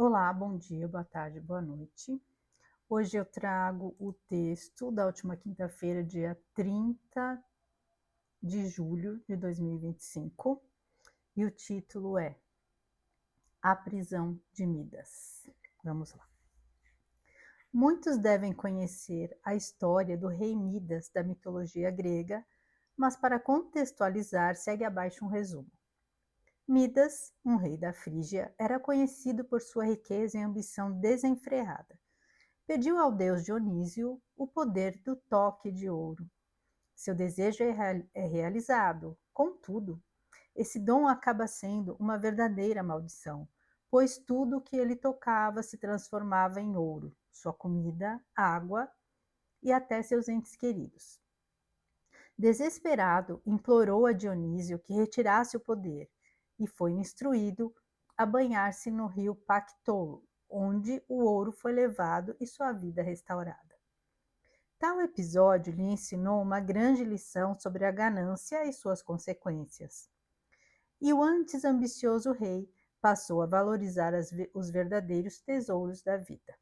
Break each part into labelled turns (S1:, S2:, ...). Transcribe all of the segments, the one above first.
S1: Olá, bom dia, boa tarde, boa noite. Hoje eu trago o texto da última quinta-feira, dia 30 de julho de 2025, e o título é A Prisão de Midas. Vamos lá. Muitos devem conhecer a história do rei Midas da mitologia grega, mas para contextualizar, segue abaixo um resumo. Midas, um rei da Frígia, era conhecido por sua riqueza e ambição desenfreada. Pediu ao deus Dionísio o poder do toque de ouro. Seu desejo é realizado. Contudo, esse dom acaba sendo uma verdadeira maldição, pois tudo o que ele tocava se transformava em ouro, sua comida, água e até seus entes queridos. Desesperado, implorou a Dionísio que retirasse o poder e foi instruído a banhar-se no rio Pactolo, onde o ouro foi levado e sua vida restaurada. Tal episódio lhe ensinou uma grande lição sobre a ganância e suas consequências. E o antes ambicioso rei passou a valorizar os verdadeiros tesouros da vida.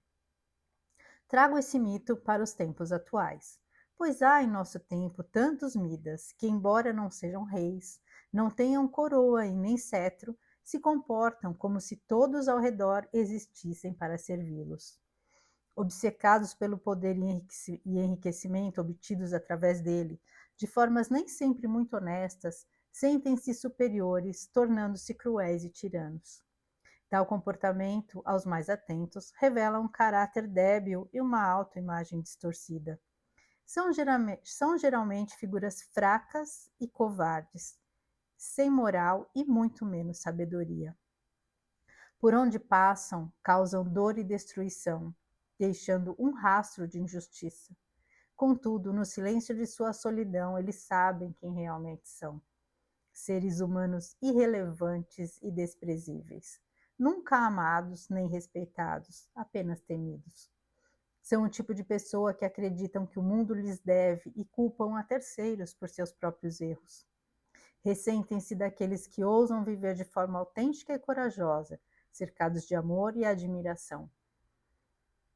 S1: Trago esse mito para os tempos atuais, pois há em nosso tempo tantos Midas que, embora não sejam reis, não tenham coroa e nem cetro, se comportam como se todos ao redor existissem para servi-los. Obcecados pelo poder e enriquecimento obtidos através dele, de formas nem sempre muito honestas, sentem-se superiores, tornando-se cruéis e tiranos. Tal comportamento, aos mais atentos, revela um caráter débil e uma autoimagem distorcida. São geralmente figuras fracas e covardes, sem moral e muito menos sabedoria. Por onde passam, causam dor e destruição, deixando um rastro de injustiça. Contudo, no silêncio de sua solidão, eles sabem quem realmente são. Seres humanos irrelevantes e desprezíveis. Nunca amados nem respeitados, apenas temidos. São o tipo de pessoa que acreditam que o mundo lhes deve e culpam a terceiros por seus próprios erros. Ressentem-se daqueles que ousam viver de forma autêntica e corajosa, cercados de amor e admiração.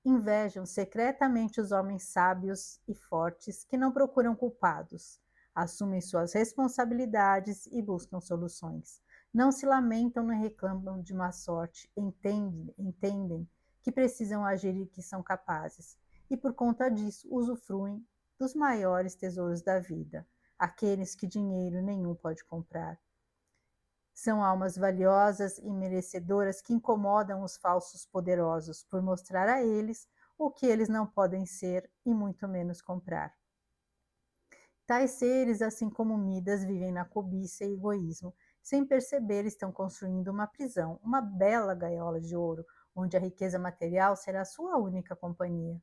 S1: Invejam secretamente os homens sábios e fortes que não procuram culpados, assumem suas responsabilidades e buscam soluções. Não se lamentam nem reclamam de má sorte, entendem que precisam agir e que são capazes, e por conta disso usufruem dos maiores tesouros da vida, aqueles que dinheiro nenhum pode comprar. São almas valiosas e merecedoras que incomodam os falsos poderosos por mostrar a eles o que eles não podem ser e muito menos comprar. Tais seres, assim como Midas, vivem na cobiça e egoísmo. Sem perceber, estão construindo uma prisão, uma bela gaiola de ouro, onde a riqueza material será sua única companhia.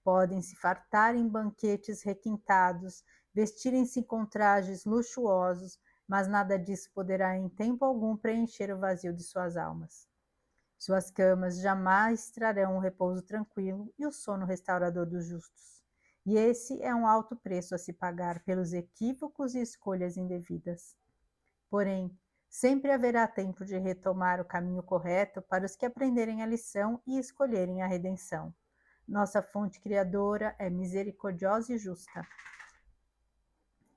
S1: Podem se fartar em banquetes requintados, vestirem-se com trajes luxuosos, mas nada disso poderá em tempo algum preencher o vazio de suas almas. Suas camas jamais trarão um repouso tranquilo e o sono restaurador dos justos. E esse é um alto preço a se pagar pelos equívocos e escolhas indevidas. Porém, sempre haverá tempo de retomar o caminho correto para os que aprenderem a lição e escolherem a redenção. Nossa fonte criadora é misericordiosa e justa.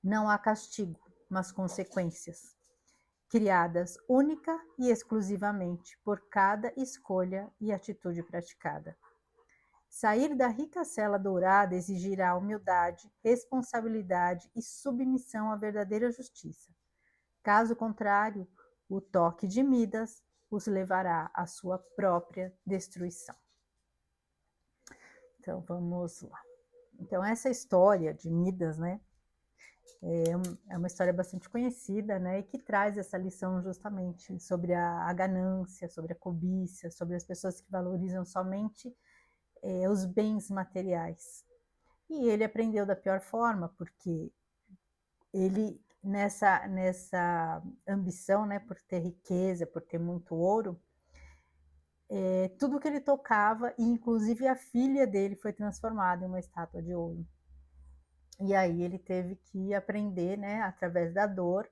S1: Não há castigo, mas consequências, criadas única e exclusivamente por cada escolha e atitude praticada. Sair da rica cela dourada exigirá humildade, responsabilidade e submissão à verdadeira justiça. Caso contrário, o toque de Midas os levará à sua própria destruição. Então vamos lá. Então essa história de Midas, né, é uma história bastante conhecida, né, e que traz essa lição justamente sobre a ganância, sobre a cobiça, sobre as pessoas que valorizam somente os bens materiais. E ele aprendeu da pior forma, porque ele, nessa ambição, né, por ter riqueza, por ter muito ouro, tudo que ele tocava, e inclusive a filha dele, foi transformada em uma estátua de ouro. E aí ele teve que aprender, né, através da dor,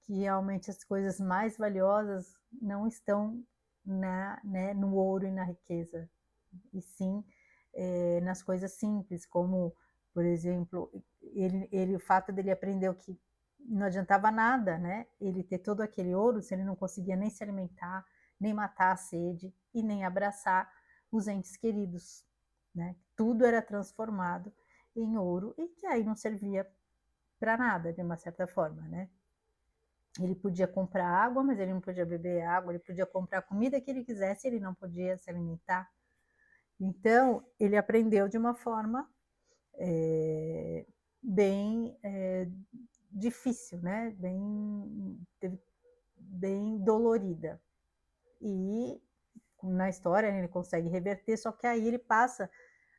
S1: que realmente as coisas mais valiosas não estão né, no ouro e na riqueza, e sim nas coisas simples, como, por exemplo, o fato dele aprender que não adiantava nada, né, ele ter todo aquele ouro se ele não conseguia nem se alimentar, nem matar a sede e nem abraçar os entes queridos, né? Tudo era transformado em ouro e que aí não servia para nada, de uma certa forma, né? Ele podia comprar água, mas ele não podia beber água, ele podia comprar a comida que ele quisesse, ele não podia se alimentar. Então, ele aprendeu de uma forma bem difícil, né? Bem dolorida. E na história ele consegue reverter, só que aí ele passa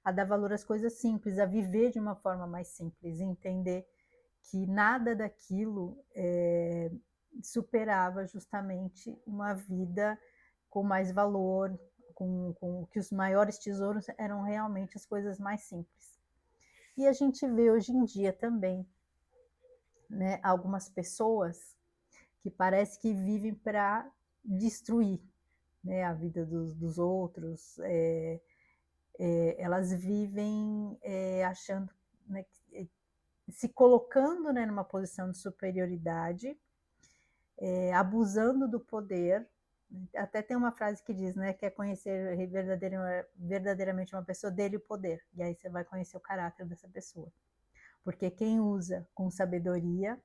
S1: a dar valor às coisas simples, a viver de uma forma mais simples, e entender que nada daquilo superava justamente uma vida com mais valor, com que os maiores tesouros eram realmente as coisas mais simples. E a gente vê hoje em dia também, né, algumas pessoas que parece que vivem para destruir, né, a vida dos outros, elas vivem achando, né, se colocando, né, numa posição de superioridade, abusando do poder. Até tem uma frase que diz, né, quer conhecer verdadeiramente uma pessoa, dê-lhe o poder, e aí você vai conhecer o caráter dessa pessoa. Porque quem usa com sabedoria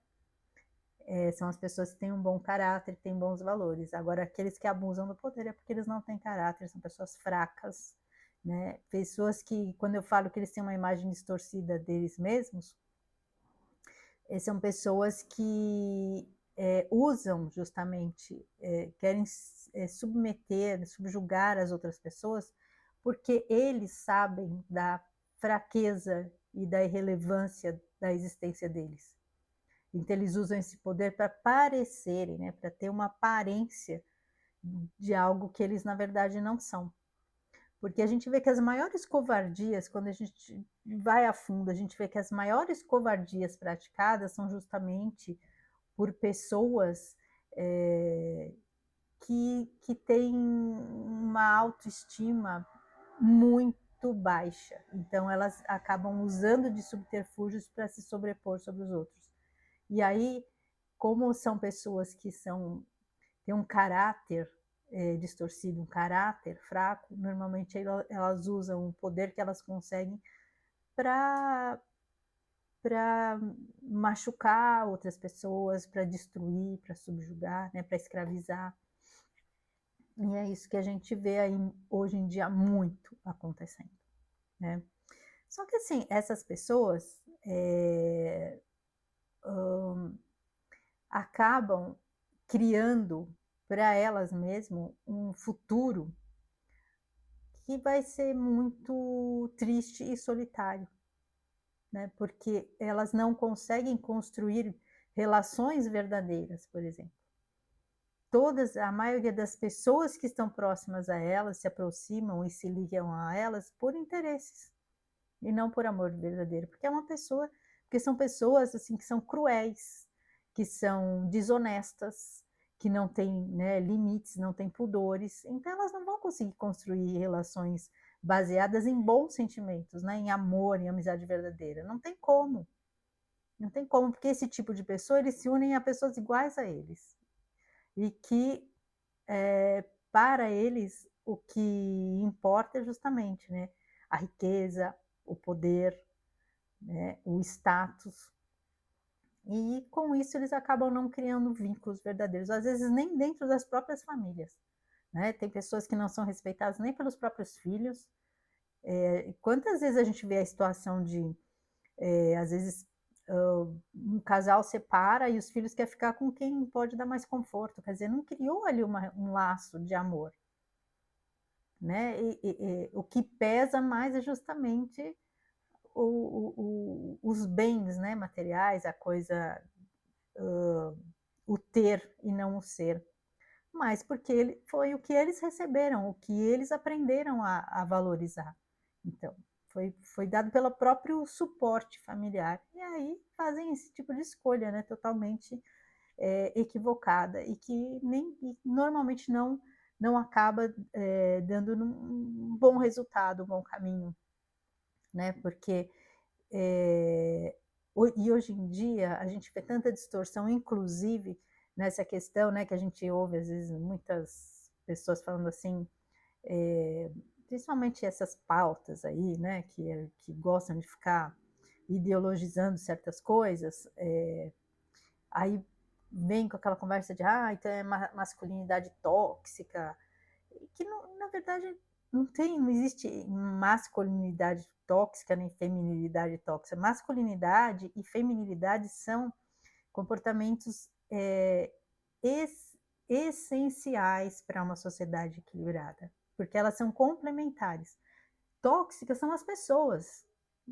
S1: são as pessoas que têm um bom caráter, têm bons valores. Agora, aqueles que abusam do poder é porque eles não têm caráter, são pessoas fracas, né? Pessoas que, quando eu falo que eles têm uma imagem distorcida deles mesmos, são pessoas que usam justamente, querem submeter, subjugar as outras pessoas, porque eles sabem da fraqueza e da irrelevância da existência deles. Então eles usam esse poder para parecerem, né, para ter uma aparência de algo que eles na verdade não são. Porque a gente vê que as maiores covardias, quando a gente vai a fundo, a gente vê que as maiores covardias praticadas são justamente por pessoas que têm uma autoestima muito baixa. Então elas acabam usando de subterfúgios para se sobrepor sobre os outros. E aí, como são pessoas que têm um caráter distorcido, um caráter fraco, normalmente elas usam o poder que elas conseguem para machucar outras pessoas, para destruir, para subjugar, né, para escravizar. E é isso que a gente vê aí hoje em dia muito acontecendo, né? Só que assim, essas pessoas acabam criando para elas mesmas um futuro que vai ser muito triste e solitário, né? Porque elas não conseguem construir relações verdadeiras, por exemplo. A maioria das pessoas que estão próximas a elas se aproximam e se ligam a elas por interesses e não por amor verdadeiro, porque são pessoas assim que são cruéis, que são desonestas, que não têm, né, limites, não têm pudores, então elas não vão conseguir construir relações baseadas em bons sentimentos, né, em amor, em amizade verdadeira. Não tem como. Não tem como, porque esse tipo de pessoa, eles se unem a pessoas iguais a eles. E que, para eles, o que importa é justamente, né, a riqueza, o poder, né, o status. E com isso eles acabam não criando vínculos verdadeiros, às vezes nem dentro das próprias famílias, né? Tem pessoas que não são respeitadas nem pelos próprios filhos. Quantas vezes a gente vê a situação de, às vezes, um casal separa e os filhos querem ficar com quem pode dar mais conforto, quer dizer, não criou ali um laço de amor, né? O que pesa mais é justamente os bens, né, materiais, a coisa, o ter e não o ser, mas porque foi o que eles receberam, o que eles aprenderam a valorizar. Então, foi dado pelo próprio suporte familiar. E aí fazem esse tipo de escolha, né, totalmente equivocada e que normalmente não acaba dando um bom resultado, um bom caminho, né? Porque e hoje em dia a gente vê tanta distorção, inclusive nessa questão, né, que a gente ouve às vezes muitas pessoas falando assim, eh, principalmente essas pautas aí, né, que gostam de ficar ideologizando certas coisas, aí vem com aquela conversa de então é masculinidade tóxica, que não, na verdade não existe masculinidade tóxica nem feminilidade tóxica. Masculinidade e feminilidade são comportamentos es, essenciais para uma sociedade equilibrada, porque elas são complementares. Tóxicas são as pessoas,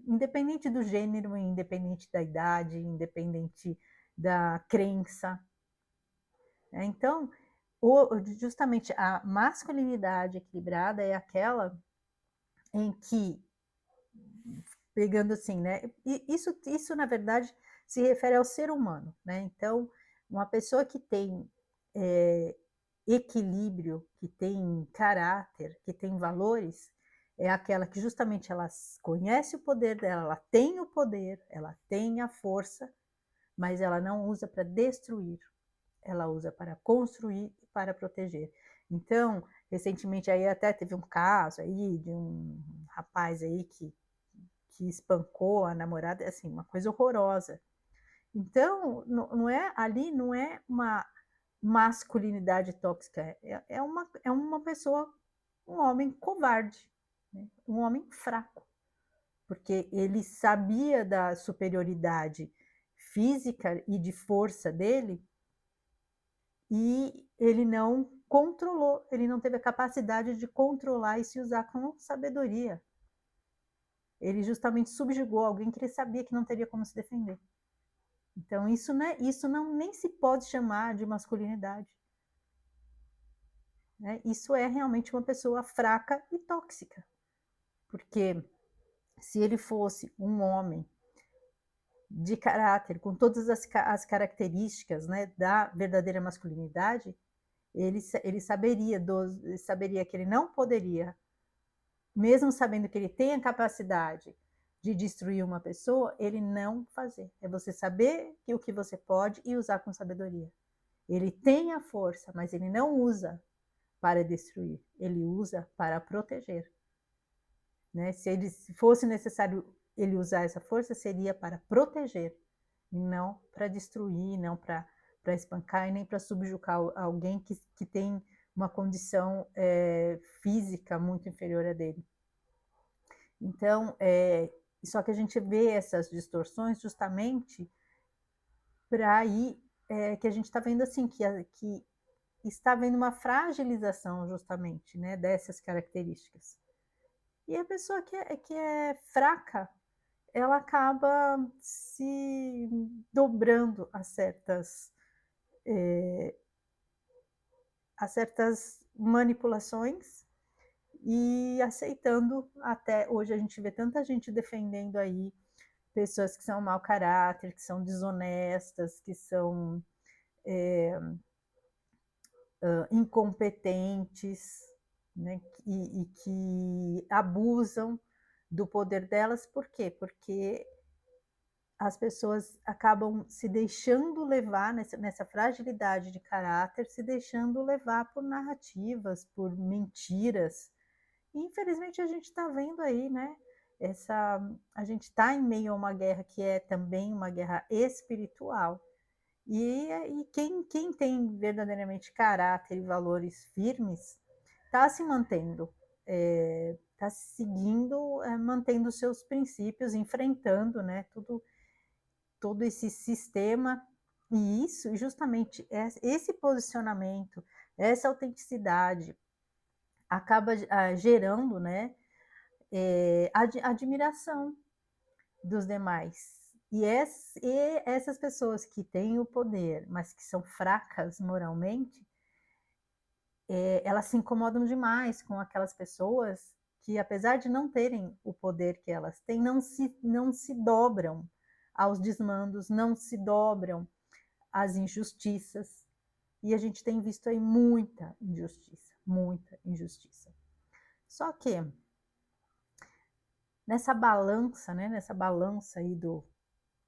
S1: independente do gênero, independente da idade, independente da crença. Então, justamente a masculinidade equilibrada é aquela em que, pegando assim, né? Isso na verdade se refere ao ser humano, né? Então, uma pessoa que tem equilíbrio, que tem caráter, que tem valores, é aquela que justamente ela conhece o poder dela, ela tem o poder, ela tem a força, mas ela não usa para destruir, ela usa para construir e para proteger. Então, recentemente aí até teve um caso aí de um rapaz aí que espancou a namorada, assim, uma coisa horrorosa. Então, não é ali, não é uma masculinidade tóxica, é uma pessoa, um homem covarde, né? Um homem fraco, porque ele sabia da superioridade física e de força dele e ele não controlou, ele não teve a capacidade de controlar e se usar com sabedoria. Ele justamente subjugou alguém que ele sabia que não teria como se defender. Então isso não nem se pode chamar de masculinidade. Né? Isso é realmente uma pessoa fraca e tóxica. Porque se ele fosse um homem de caráter, com todas as características, né, da verdadeira masculinidade, ele saberia que ele não poderia, mesmo sabendo que ele tem a capacidade de destruir uma pessoa, ele não fazer. É você saber o que você pode e usar com sabedoria. Ele tem a força, mas ele não usa para destruir, ele usa para proteger. Né? Se fosse necessário ele usar essa força, seria para proteger, não para destruir, não para espancar e nem para subjugar alguém que tem uma condição física muito inferior a dele. Então, só que a gente vê essas distorções justamente para aí que a gente está vendo assim, que está havendo uma fragilização justamente, né, dessas características. E a pessoa que é fraca, ela acaba se dobrando a certas manipulações e aceitando. Até hoje a gente vê tanta gente defendendo aí pessoas que são mau caráter, que são desonestas, que são incompetentes, né? E que abusam do poder delas. Por quê? Porque as pessoas acabam se deixando levar nessa fragilidade de caráter, se deixando levar por narrativas, por mentiras. E infelizmente a gente está vendo aí, né? A gente está em meio a uma guerra que é também uma guerra espiritual. E quem tem verdadeiramente caráter e valores firmes está se mantendo, está seguindo, mantendo seus princípios, enfrentando, né, todo esse sistema. E isso, justamente, esse posicionamento, essa autenticidade, acaba gerando, né, admiração dos demais. E essas pessoas que têm o poder, mas que são fracas moralmente, elas se incomodam demais com aquelas pessoas que, apesar de não terem o poder que elas têm, não se dobram aos desmandos, não se dobram às injustiças. E a gente tem visto aí muita injustiça. muita injustiça. Só que nessa balança, né, nessa balança aí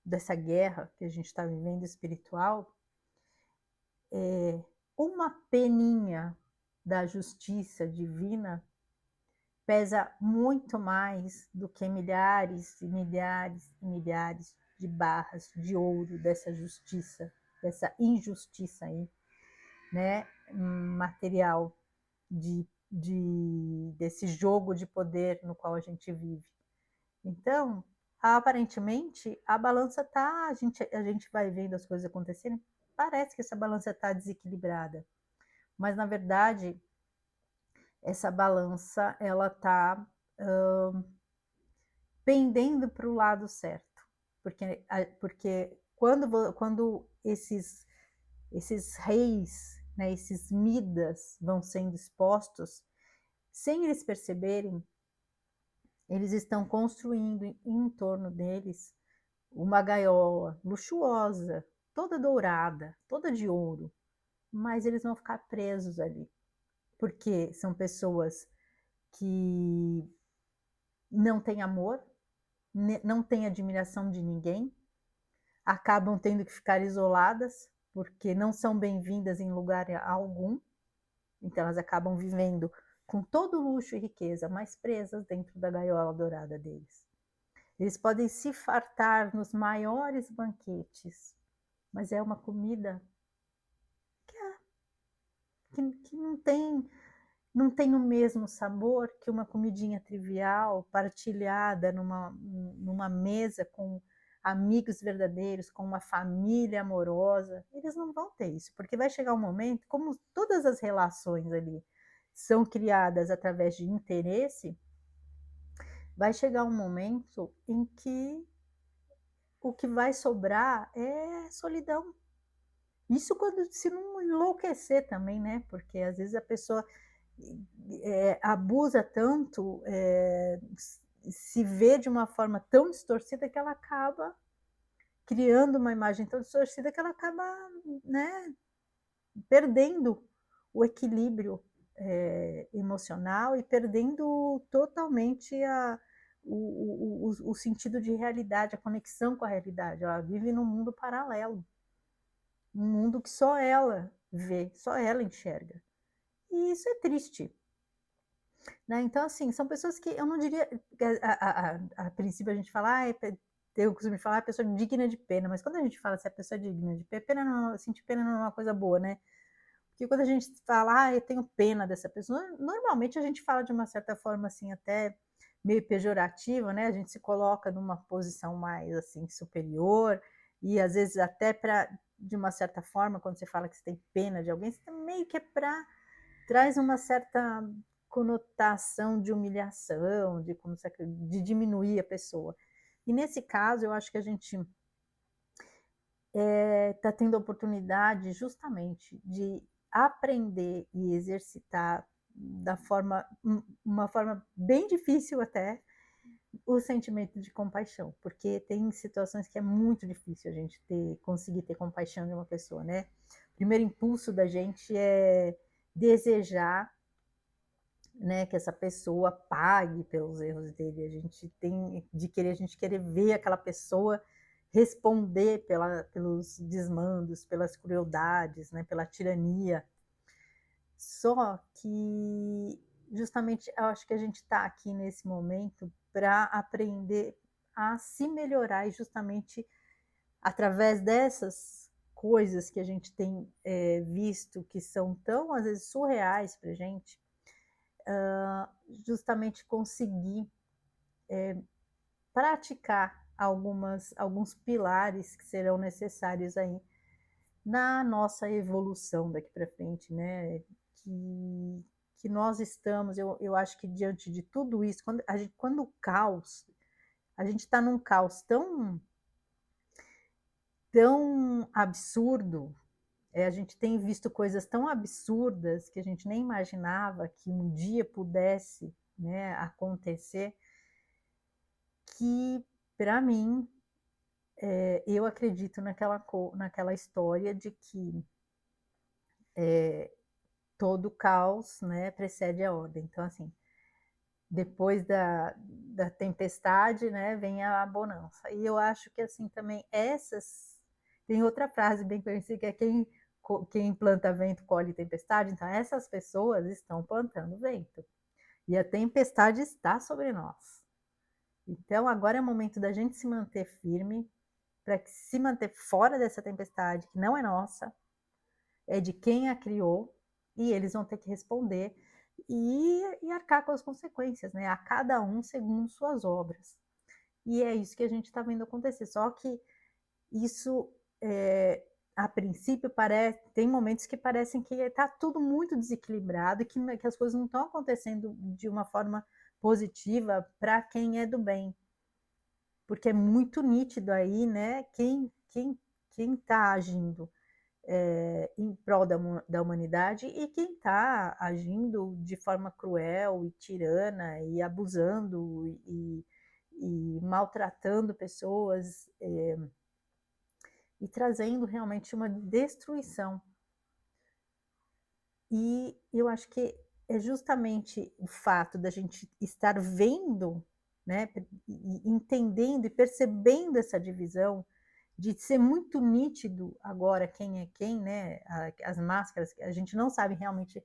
S1: dessa guerra que a gente está vivendo espiritual, uma peninha da justiça divina pesa muito mais do que milhares e milhares e milhares de barras de ouro dessa justiça, dessa injustiça aí, né, material, desse jogo de poder no qual a gente vive. Então, aparentemente, a balança tá, a gente vai vendo as coisas acontecerem, parece que essa balança está desequilibrada, mas na verdade essa balança ela está pendendo para o lado certo, porque quando esses reis, né, esses Midas vão sendo expostos, sem eles perceberem, eles estão construindo em torno deles uma gaiola luxuosa, toda dourada, toda de ouro, mas eles vão ficar presos ali, porque são pessoas que não têm amor, não têm admiração de ninguém, acabam tendo que ficar isoladas, porque não são bem-vindas em lugar algum, então elas acabam vivendo com todo luxo e riqueza, mas presas dentro da gaiola dourada deles. Eles podem se fartar nos maiores banquetes, mas é uma comida que não tem o mesmo sabor que uma comidinha trivial, partilhada numa mesa com amigos verdadeiros, com uma família amorosa. Eles não vão ter isso, porque vai chegar um momento, como todas as relações ali são criadas através de interesse, vai chegar um momento em que o que vai sobrar é solidão. Isso quando se não enlouquecer também, né? Porque às vezes a pessoa abusa tanto, se vê de uma forma tão distorcida que ela acaba criando uma imagem tão distorcida que ela acaba, né, perdendo o equilíbrio emocional e perdendo totalmente o sentido de realidade, a conexão com a realidade. Ela vive num mundo paralelo, um mundo que só ela vê, só ela enxerga. E isso é triste. Né? Então, assim, são pessoas que eu não diria. A princípio a gente fala, eu costumo falar, a pessoa digna de pena, mas quando a gente fala se a pessoa é digna de pena, sentir pena não é uma coisa boa, né? Porque quando a gente fala, eu tenho pena dessa pessoa, normalmente a gente fala de uma certa forma, assim, até meio pejorativa, né? A gente se coloca numa posição mais, assim, superior, e às vezes até para, de uma certa forma, quando você fala que você tem pena de alguém, você meio que é para traz uma certa conotação de humilhação, de diminuir a pessoa. E nesse caso, eu acho que a gente está tendo a oportunidade justamente de aprender e exercitar uma forma bem difícil até, o sentimento de compaixão, porque tem situações que é muito difícil a gente conseguir ter compaixão de uma pessoa, né? O primeiro impulso da gente é desejar, né, que essa pessoa pague pelos erros dele. A gente a gente querer ver aquela pessoa responder pelos desmandos, pelas crueldades, né, pela tirania. Só que justamente eu acho que a gente está aqui nesse momento para aprender a se melhorar, e justamente através dessas coisas que a gente tem visto que são tão às vezes surreais para a gente, justamente conseguir praticar alguns pilares que serão necessários aí na nossa evolução daqui para frente, né? Que nós estamos, eu acho que diante de tudo isso, quando o caos, a gente está num caos tão absurdo, a gente tem visto coisas tão absurdas que a gente nem imaginava que um dia pudesse, né, acontecer, que para mim eu acredito naquela história de que todo caos, né, precede a ordem. Então, assim, depois da tempestade, né, vem a bonança. E eu acho que, assim, também essas... Tem outra frase bem conhecida, que é quem planta vento colhe tempestade. Então, essas pessoas estão plantando vento. E a tempestade está sobre nós. Então, agora é o momento da gente se manter firme, para se manter fora dessa tempestade, que não é nossa, é de quem a criou, e eles vão ter que responder e arcar com as consequências, né? A cada um segundo suas obras. E é isso que a gente está vendo acontecer. Só que isso, a princípio, tem momentos que parecem que está tudo muito desequilibrado e que as coisas não estão acontecendo de uma forma positiva para quem é do bem. Porque é muito nítido aí, né, quem está agindo em prol da humanidade e quem está agindo de forma cruel e tirana e abusando e maltratando pessoas e trazendo realmente uma destruição. E eu acho que é justamente o fato da gente estar vendo, né, entendendo e percebendo essa divisão, de ser muito nítido agora quem é quem, né? As máscaras, a gente não sabe realmente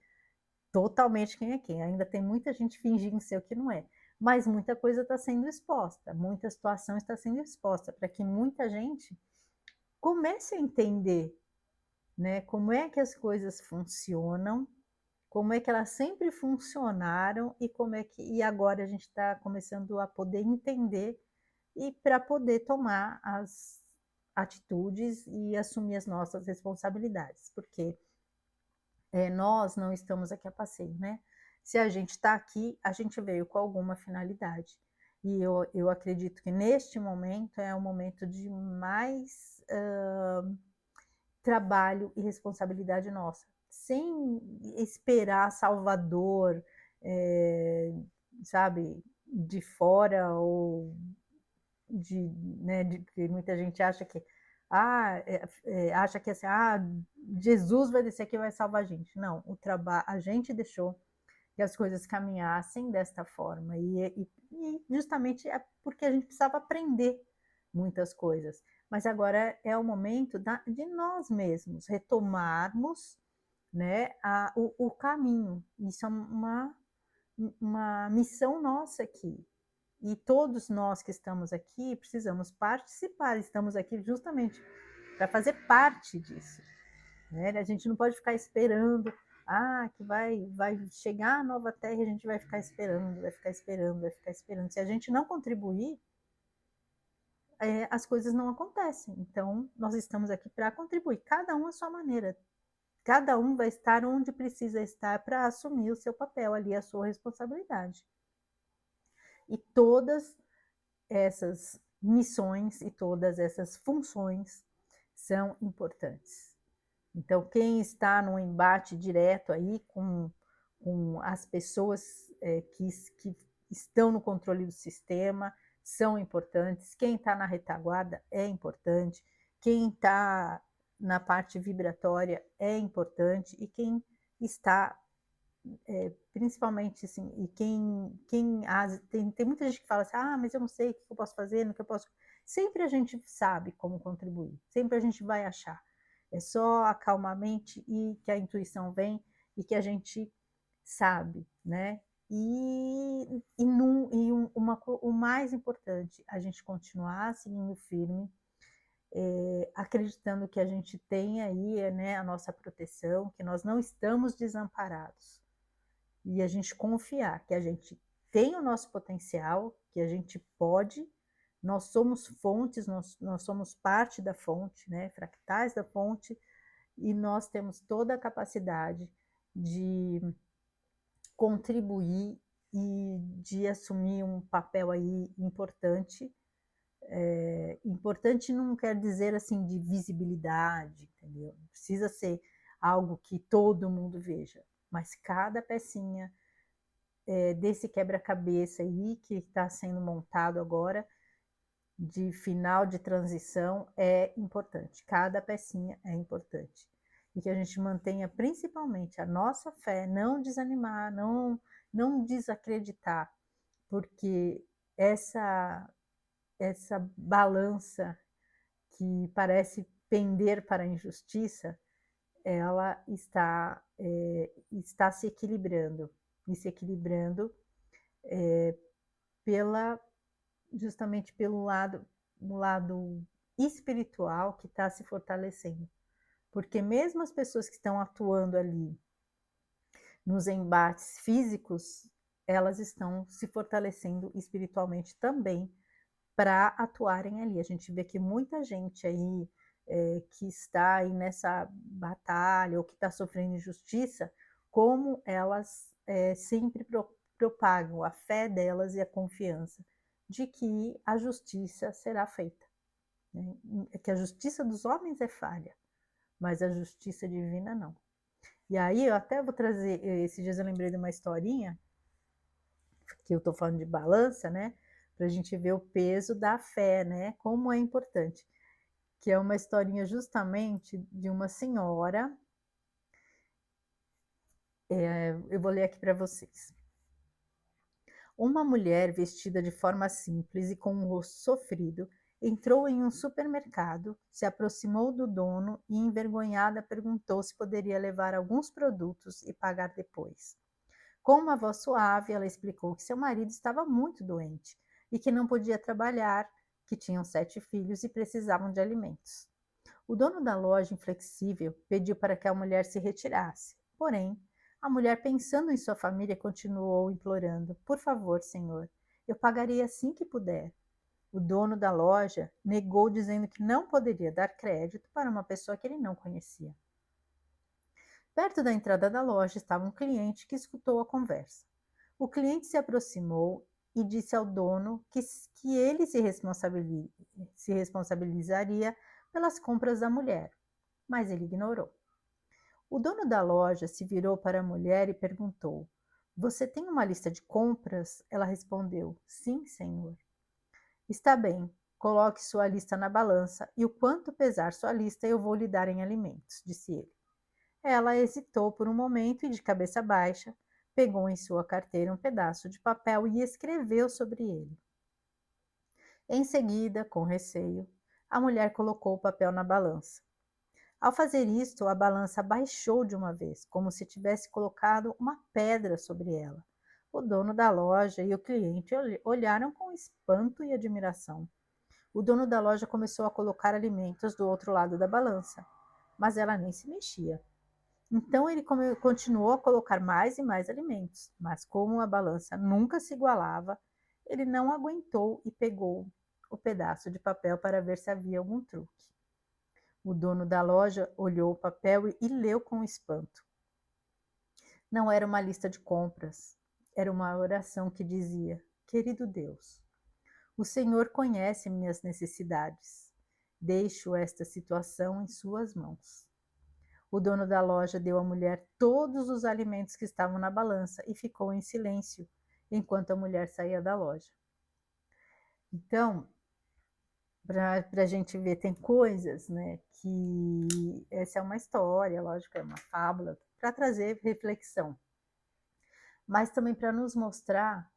S1: totalmente quem é quem. Ainda tem muita gente fingindo ser o que não é. Mas muita coisa está sendo exposta, muita situação está sendo exposta para que muita gente comece a entender, né, como é que as coisas funcionam, como é que elas sempre funcionaram e como é que e agora a gente está começando a poder entender e para poder tomar as atitudes e assumir as nossas responsabilidades, porque nós não estamos aqui a passeio, né? Se a gente está aqui, a gente veio com alguma finalidade. E eu acredito que neste momento é um momento de mais trabalho e responsabilidade nossa, sem esperar Salvador, sabe, de fora ou né, que muita gente acha que acha que assim, Jesus vai descer aqui e vai salvar a gente. Não, a gente deixou que as coisas caminhassem desta forma e justamente é porque a gente precisava aprender muitas coisas. Mas agora é o momento de nós mesmos retomarmos, né, o caminho. Isso é uma missão nossa aqui. E todos nós que estamos aqui precisamos participar, estamos aqui justamente para fazer parte disso. Né? A gente não pode ficar esperando que vai chegar a nova terra e a gente vai ficar esperando, vai ficar esperando, vai ficar esperando. Se a gente não contribuir, as coisas não acontecem. Então, nós estamos aqui para contribuir, cada um à sua maneira. Cada um vai estar onde precisa estar para assumir o seu papel ali, a sua responsabilidade. E todas essas missões e todas essas funções são importantes. Então, quem está no embate direto aí com as pessoas que estão no controle do sistema são importantes. Quem está na retaguarda é importante. Quem está na parte vibratória é importante. E quem está principalmente assim, e tem muita gente que fala assim, mas eu não sei o que eu posso fazer, no que eu posso. Sempre a gente sabe como contribuir, sempre a gente vai achar. É só acalmar a mente e que a intuição vem e que a gente sabe, né? O mais importante, a gente continuar seguindo firme, acreditando que a gente tem aí, né, a nossa proteção, que nós não estamos desamparados. E a gente confiar que a gente tem o nosso potencial, que a gente pode, nós somos fontes, nós somos parte da fonte, né, fractais da fonte, e nós temos toda a capacidade de contribuir e de assumir um papel aí importante. Importante não quer dizer assim de visibilidade, entendeu? Não precisa ser algo que todo mundo veja, mas cada pecinha desse quebra-cabeça aí que está sendo montado agora, de final de transição, é importante. Cada pecinha é importante. e que a gente mantenha principalmente a nossa fé, não desanimar, não desacreditar, porque essa balança que parece pender para a injustiça, ela está se equilibrando, e se equilibrando pela justamente pelo lado espiritual que está se fortalecendo. Porque mesmo as pessoas que estão atuando ali nos embates físicos, elas estão se fortalecendo espiritualmente também para atuarem ali. A gente vê que muita gente aí que está aí nessa batalha ou que está sofrendo injustiça, como elas sempre propagam a fé delas e a confiança de que a justiça será feita. Né? Que a justiça dos homens é falha, mas a justiça divina não. E aí eu até vou trazer, esses dias eu lembrei de uma historinha, que eu estou falando de balança, né? Para a gente ver o peso da fé, né? Como é importante. Que é uma historinha justamente de uma senhora. Eu vou ler aqui para vocês. Uma mulher vestida de forma simples e com um rosto sofrido entrou em um supermercado, se aproximou do dono e, envergonhada, perguntou se poderia levar alguns produtos e pagar depois. Com uma voz suave, ela explicou que seu marido estava muito doente e que não podia trabalhar, que tinham 7 filhos e precisavam de alimentos. O dono da loja, inflexível, pediu para que a mulher se retirasse. Porém, a mulher, pensando em sua família, continuou implorando: Por favor, senhor, eu pagarei assim que puder. O dono da loja negou, dizendo que não poderia dar crédito para uma pessoa que ele não conhecia. Perto da entrada da loja estava um cliente que escutou a conversa. O cliente se aproximou e disse ao dono que ele se responsabilizaria pelas compras da mulher, mas ele ignorou. O dono da loja se virou para a mulher e perguntou: Você tem uma lista de compras? Ela respondeu: Sim, senhor. Está bem, coloque sua lista na balança e o quanto pesar sua lista eu vou lhe dar em alimentos, disse ele. Ela hesitou por um momento e, de cabeça baixa, pegou em sua carteira um pedaço de papel e escreveu sobre ele. Em seguida, com receio, a mulher colocou o papel na balança. Ao fazer isto, a balança baixou de uma vez, como se tivesse colocado uma pedra sobre ela. O dono da loja e o cliente olharam com espanto e admiração. O dono da loja começou a colocar alimentos do outro lado da balança, mas ela nem se mexia. Então ele continuou a colocar mais e mais alimentos, mas como a balança nunca se igualava, ele não aguentou e pegou o pedaço de papel para ver se havia algum truque. O dono da loja olhou o papel e leu com espanto. Não era uma lista de compras, era uma oração que dizia: Querido Deus, o Senhor conhece minhas necessidades. Deixo esta situação em suas mãos. O dono da loja deu à mulher todos os alimentos que estavam na balança e ficou em silêncio enquanto a mulher saía da loja. Então, para a gente ver, tem coisas, né, que essa é uma história, lógico, é uma fábula, para trazer reflexão, mas também para nos mostrar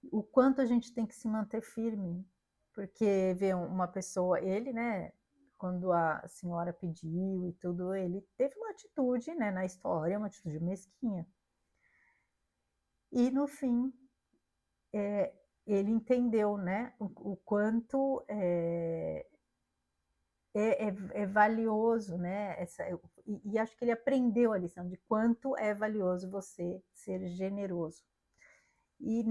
S1: o quanto a gente tem que se manter firme, porque vê uma pessoa, ele, né, quando a senhora pediu e tudo, ele teve uma atitude, né, na história, uma atitude mesquinha. E no fim, ele entendeu, né, o quanto é valioso, né, e acho que ele aprendeu a lição de quanto é valioso você ser generoso. E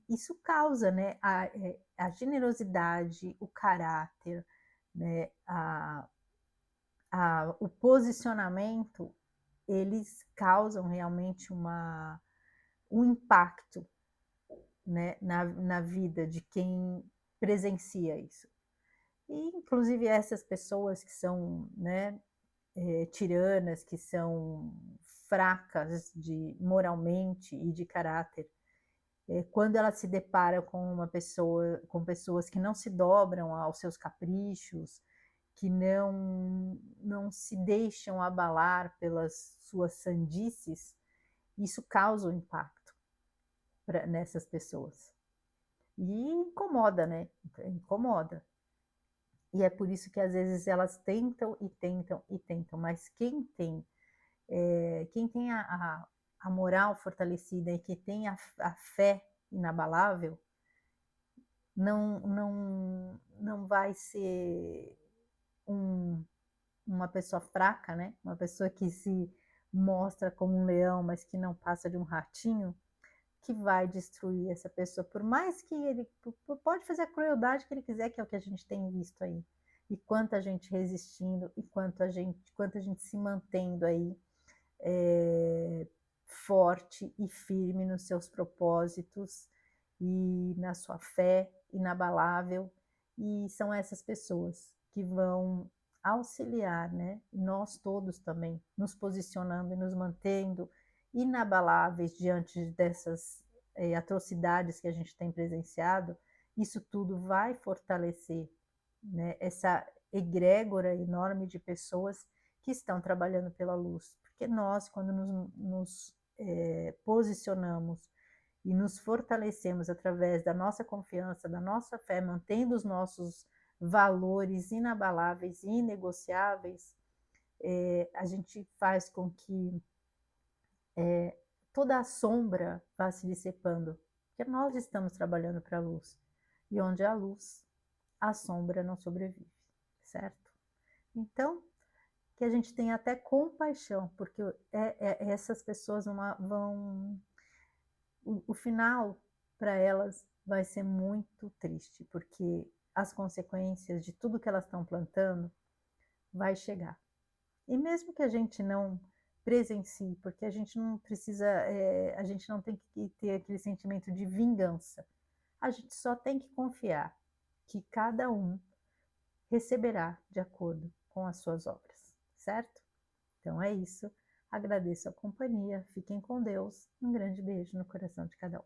S1: isso causa, né, a generosidade, o caráter, né, o posicionamento, eles causam realmente um impacto, né, na vida de quem presencia isso. E, inclusive, essas pessoas que são, né, tiranas, que são fracas moralmente e de caráter, quando ela se depara com com pessoas que não se dobram aos seus caprichos, que não se deixam abalar pelas suas sandices, isso causa um impacto nessas pessoas. E incomoda, né? Incomoda. E é por isso que às vezes elas tentam e tentam e tentam, mas quem tem a moral fortalecida e que tem a fé inabalável, não vai ser uma pessoa fraca, né? Uma pessoa que se mostra como um leão, mas que não passa de um ratinho, que vai destruir essa pessoa. Por mais que ele pode fazer a crueldade que ele quiser, que é o que a gente tem visto aí. E quanta gente resistindo, e quanta gente se mantendo aí forte e firme nos seus propósitos e na sua fé inabalável. E são essas pessoas que vão auxiliar, né? Nós todos também, nos posicionando e nos mantendo inabaláveis diante dessas atrocidades que a gente tem presenciado. Isso tudo vai fortalecer, né, essa egrégora enorme de pessoas que estão trabalhando pela luz. Porque nós, quando nos posicionamos e nos fortalecemos através da nossa confiança, da nossa fé, mantendo os nossos valores inabaláveis e inegociáveis, a gente faz com que toda a sombra vá se dissipando, porque nós estamos trabalhando para a luz. E onde há luz, a sombra não sobrevive, certo? Então, que a gente tenha até compaixão, porque essas pessoas o final para elas vai ser muito triste, porque as consequências de tudo que elas estão plantando vai chegar. E mesmo que a gente não presencie, porque a gente não precisa, a gente não tem que ter aquele sentimento de vingança. A gente só tem que confiar que cada um receberá de acordo com as suas obras, certo? Então é isso. Agradeço a companhia. Fiquem com Deus. Um grande beijo no coração de cada um.